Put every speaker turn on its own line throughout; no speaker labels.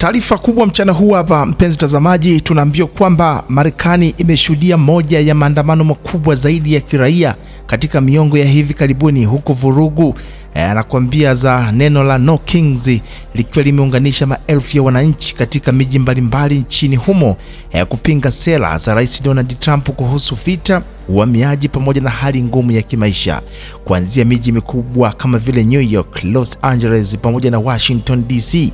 Taarifa kubwa mchana huu hapa, mpenzi mtazamaji, tunaambiwa kwamba Marekani imeshuhudia moja ya maandamano makubwa zaidi ya kiraia katika miongo ya hivi karibuni, huku vurugu anakuambia za neno la No Kings likiwa limeunganisha maelfu ya wananchi katika miji mbalimbali nchini humo kupinga sera za Rais Donald Trump kuhusu vita, uhamiaji pamoja na hali ngumu ya kimaisha. Kuanzia miji mikubwa kama vile New York, Los Angeles pamoja na Washington DC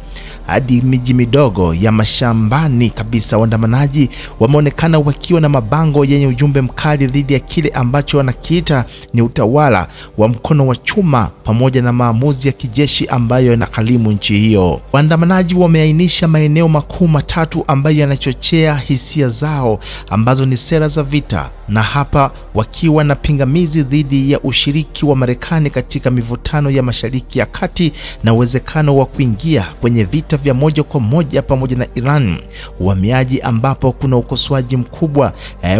hadi miji midogo ya mashambani kabisa, waandamanaji wameonekana wakiwa na mabango yenye ujumbe mkali dhidi ya kile ambacho wanakiita ni utawala wa mkono wa chuma pamoja na maamuzi ya kijeshi ambayo yanakalimu nchi hiyo. Waandamanaji wameainisha maeneo makuu matatu ambayo yanachochea hisia zao, ambazo ni sera za vita, na hapa wakiwa na pingamizi dhidi ya ushiriki wa Marekani katika mivutano ya Mashariki ya Kati na uwezekano wa kuingia kwenye vita vya moja kwa moja pamoja na Iran. Uhamiaji, ambapo kuna ukosoaji mkubwa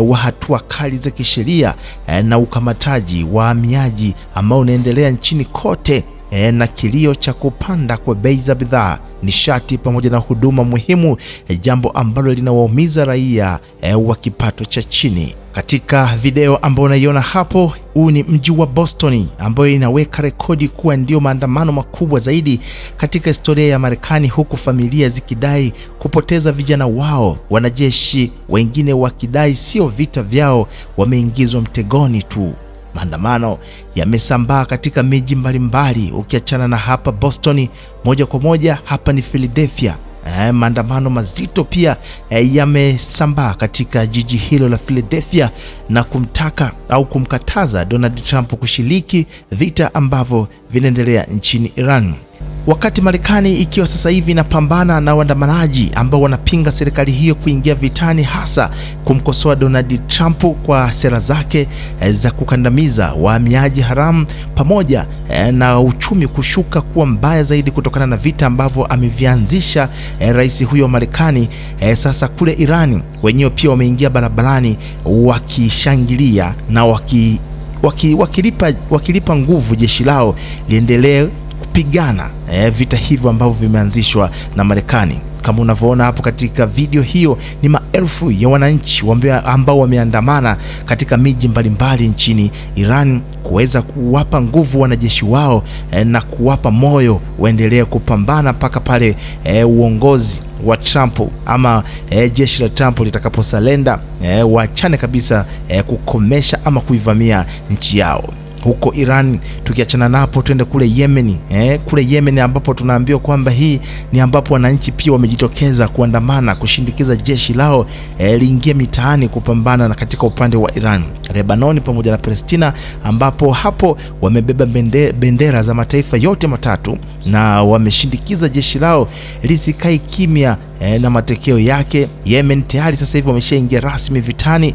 wa hatua kali za kisheria na ukamataji wa wahamiaji ambao unaendelea nchini kote, na kilio cha kupanda kwa bei za bidhaa, nishati pamoja na huduma muhimu, jambo ambalo linawaumiza raia wa kipato cha chini. Katika video ambayo unaiona hapo, huu ni mji wa Boston ambayo inaweka rekodi kuwa ndio maandamano makubwa zaidi katika historia ya Marekani, huku familia zikidai kupoteza vijana wao, wanajeshi wengine wakidai sio vita vyao, wameingizwa mtegoni tu. Maandamano yamesambaa katika miji mbalimbali, ukiachana na hapa Boston moja kwa moja, hapa ni Philadelphia. Maandamano mazito pia yamesambaa katika jiji hilo la Philadelphia na kumtaka au kumkataza Donald Trump kushiriki vita ambavyo vinaendelea nchini Iran. Wakati Marekani ikiwa sasa hivi inapambana na waandamanaji ambao wanapinga serikali hiyo kuingia vitani, hasa kumkosoa Donald Trump kwa sera zake za kukandamiza wahamiaji haramu pamoja na uchumi kushuka kuwa mbaya zaidi kutokana na vita ambavyo amevianzisha rais huyo wa Marekani. Sasa kule Irani wenyewe pia wameingia barabarani wakishangilia na wakilipa nguvu jeshi lao liendelee kupigana vita hivyo ambavyo vimeanzishwa na Marekani. Kama unavyoona hapo katika video hiyo, ni maelfu ya wananchi ambao wameandamana katika miji mbalimbali nchini Iran kuweza kuwapa nguvu wanajeshi wao na kuwapa moyo waendelee kupambana mpaka pale uongozi wa Trump ama jeshi la Trump litakaposalenda, waachane kabisa kukomesha ama kuivamia nchi yao. Huko Iran tukiachana napo, twende kule Yemen. Kule Yemen ambapo tunaambiwa kwamba hii ni ambapo wananchi pia wamejitokeza kuandamana kushindikiza jeshi lao liingie mitaani kupambana na katika upande wa Iran, Lebanon pamoja na Palestina, ambapo hapo wamebeba bendera za mataifa yote matatu na wameshindikiza jeshi lao lisikae kimya. Na matokeo yake Yemen tayari sasa hivi wameshaingia rasmi vitani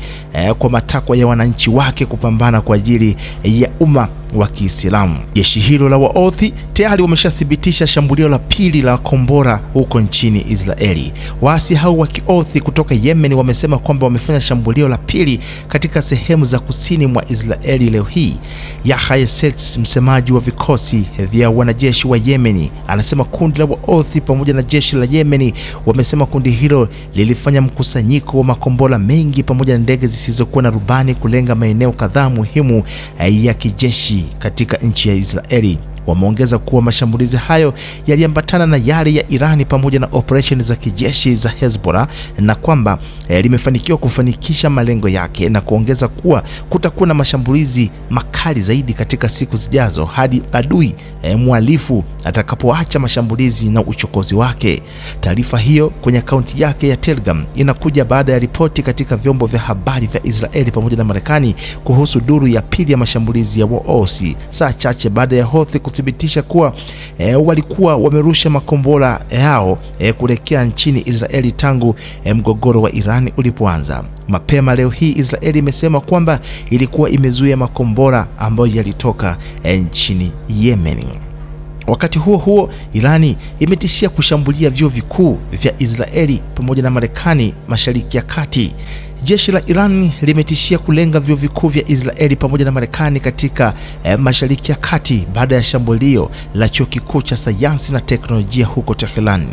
kwa matakwa ya wananchi wake kupambana kwa ajili ya umma wa Kiislamu. Jeshi hilo la Waothi tayari wameshathibitisha shambulio la pili la kombora huko nchini Israeli. Waasi hao wa Kiothi kutoka Yemen wamesema kwamba wamefanya shambulio la pili katika sehemu za kusini mwa Israeli leo hii. Yahya Seth, msemaji wa vikosi vya wanajeshi wa Yemen, anasema kundi la Waothi pamoja na jeshi la Yemen wamesema kundi hilo lilifanya mkusanyiko wa makombora mengi pamoja na ndege zisizokuwa na rubani kulenga maeneo kadhaa muhimu ya kijeshi katika nchi ya Israeli. Wameongeza kuwa mashambulizi hayo yaliambatana na yale ya Irani pamoja na operesheni za kijeshi za Hezbollah, na kwamba limefanikiwa kufanikisha malengo yake, na kuongeza kuwa kutakuwa na mashambulizi makali zaidi katika siku zijazo hadi adui mhalifu atakapoacha mashambulizi na uchokozi wake. Taarifa hiyo kwenye akaunti yake ya Telegram inakuja baada ya ripoti katika vyombo vya habari vya Israeli pamoja na Marekani kuhusu duru ya pili ya mashambulizi ya Waosi, saa chache baada ya Houthi kuthibitisha kuwa walikuwa wamerusha makombora yao kuelekea nchini Israeli tangu mgogoro wa Iran ulipoanza. Mapema leo hii Israeli imesema kwamba ilikuwa imezuia makombora ambayo yalitoka nchini Yemen. Wakati huo huo, Irani imetishia kushambulia vyuo vikuu vya Israeli pamoja na Marekani Mashariki ya Kati. Jeshi la Iran limetishia kulenga vyuo vikuu vya Israeli pamoja na Marekani katika Mashariki ya Kati baada ya shambulio la chuo kikuu cha sayansi na teknolojia huko Tehran.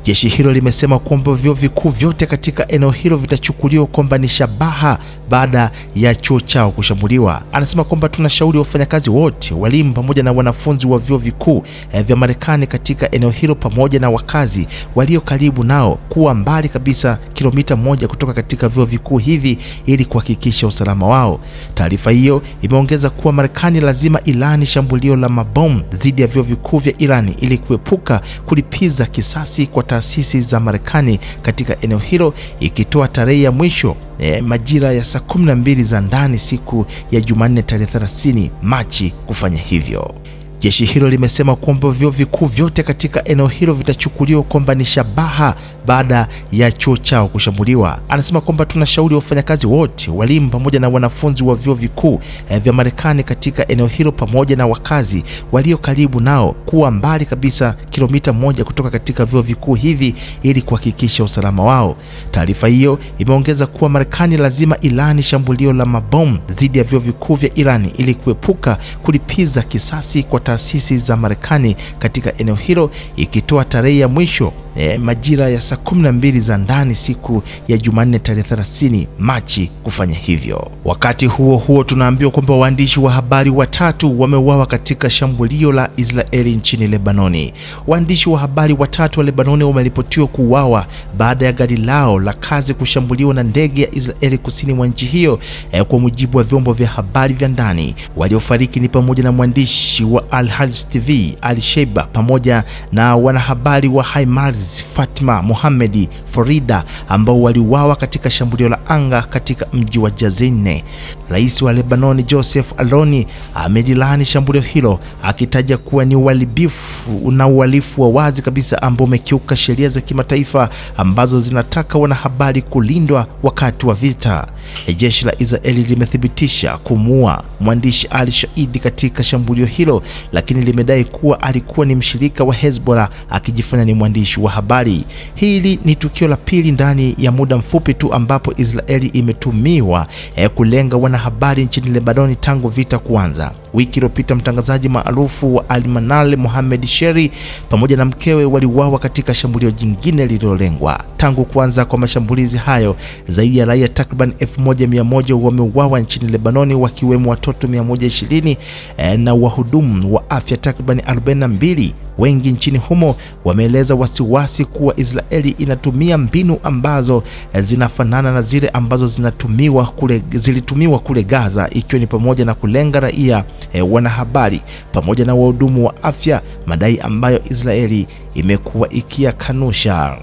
Jeshi hilo limesema kwamba vyuo vikuu vyote katika eneo hilo vitachukuliwa kwamba ni shabaha baada ya chuo chao kushambuliwa. Anasema kwamba tunashauri wafanyakazi wote, walimu pamoja na wanafunzi wa vyuo vikuu vya Marekani katika eneo hilo pamoja na wakazi walio karibu nao kuwa mbali kabisa kilomita 1 kutoka katika vyuo vikuu hivi ili kuhakikisha usalama wao. Taarifa hiyo imeongeza kuwa Marekani lazima ilani shambulio la mabomu dhidi ya vyuo vikuu vya Irani ili kuepuka kulipiza kisasi kwa taasisi za Marekani katika eneo hilo, ikitoa tarehe ya mwisho majira ya saa 12 za ndani siku ya Jumanne tarehe 30 Machi kufanya hivyo. Jeshi hilo limesema kwamba vyuo vikuu vyote katika eneo hilo vitachukuliwa kwamba ni shabaha baada ya chuo chao kushambuliwa. Anasema kwamba tunashauri wafanyakazi wote, walimu pamoja na wanafunzi wa vyuo vikuu vya Marekani katika eneo hilo pamoja na wakazi walio karibu nao kuwa mbali kabisa kilomita 1 kutoka katika vyuo vikuu hivi ili kuhakikisha usalama wao. Taarifa hiyo imeongeza kuwa Marekani lazima ilani shambulio la mabomu dhidi ya vyuo vikuu vya Irani ili kuepuka kulipiza kisasi kwa taasisi za Marekani katika eneo hilo, ikitoa tarehe ya mwisho majira ya saa 12 za ndani siku ya Jumanne tarehe 30 Machi kufanya hivyo. Wakati huo huo, tunaambiwa kwamba waandishi wa habari watatu wameuawa katika shambulio la Israeli nchini Lebanoni. Waandishi wa habari watatu wa Lebanoni wameripotiwa kuuawa baada ya gari lao la kazi kushambuliwa na ndege ya Israeli kusini mwa nchi hiyo, kwa mujibu wa vyombo vya habari vya ndani. Waliofariki ni pamoja na mwandishi wa Al Hals TV Ali Sheiba pamoja na wanahabari wa Haimars Fatima Mohamed Farida ambao waliuawa katika shambulio la anga katika mji wa Jazine. Rais wa Lebanoni Joseph Aloni amelilaani shambulio hilo akitaja kuwa ni uharibifu na uhalifu wa wazi kabisa ambao umekiuka sheria za kimataifa ambazo zinataka wanahabari kulindwa wakati wa vita. Jeshi la Israeli limethibitisha kumuua mwandishi Ali Shahidi katika shambulio hilo, lakini limedai kuwa alikuwa ni mshirika wa Hezbollah akijifanya ni mwandishi wa habari. Hili ni tukio la pili ndani ya muda mfupi tu ambapo Israeli imetumiwa kulenga wanahabari nchini Lebanoni tangu vita kuanza. Wiki iliyopita mtangazaji maarufu wa Al-Manal Mohamed Sheri pamoja na mkewe waliuawa katika shambulio jingine lililolengwa. Tangu kuanza kwa mashambulizi hayo, zaidi ya raia takriban 1100 wameuawa nchini Lebanoni, wakiwemo watoto 120 na wahudumu wa afya takriban 42. Wengi nchini humo wameeleza wasiwasi kuwa Israeli inatumia mbinu ambazo zinafanana na zile ambazo zilitumiwa kule Gaza, ikiwa ni pamoja na kulenga raia, wanahabari pamoja na wahudumu wa afya, madai ambayo Israeli imekuwa ikiyakanusha.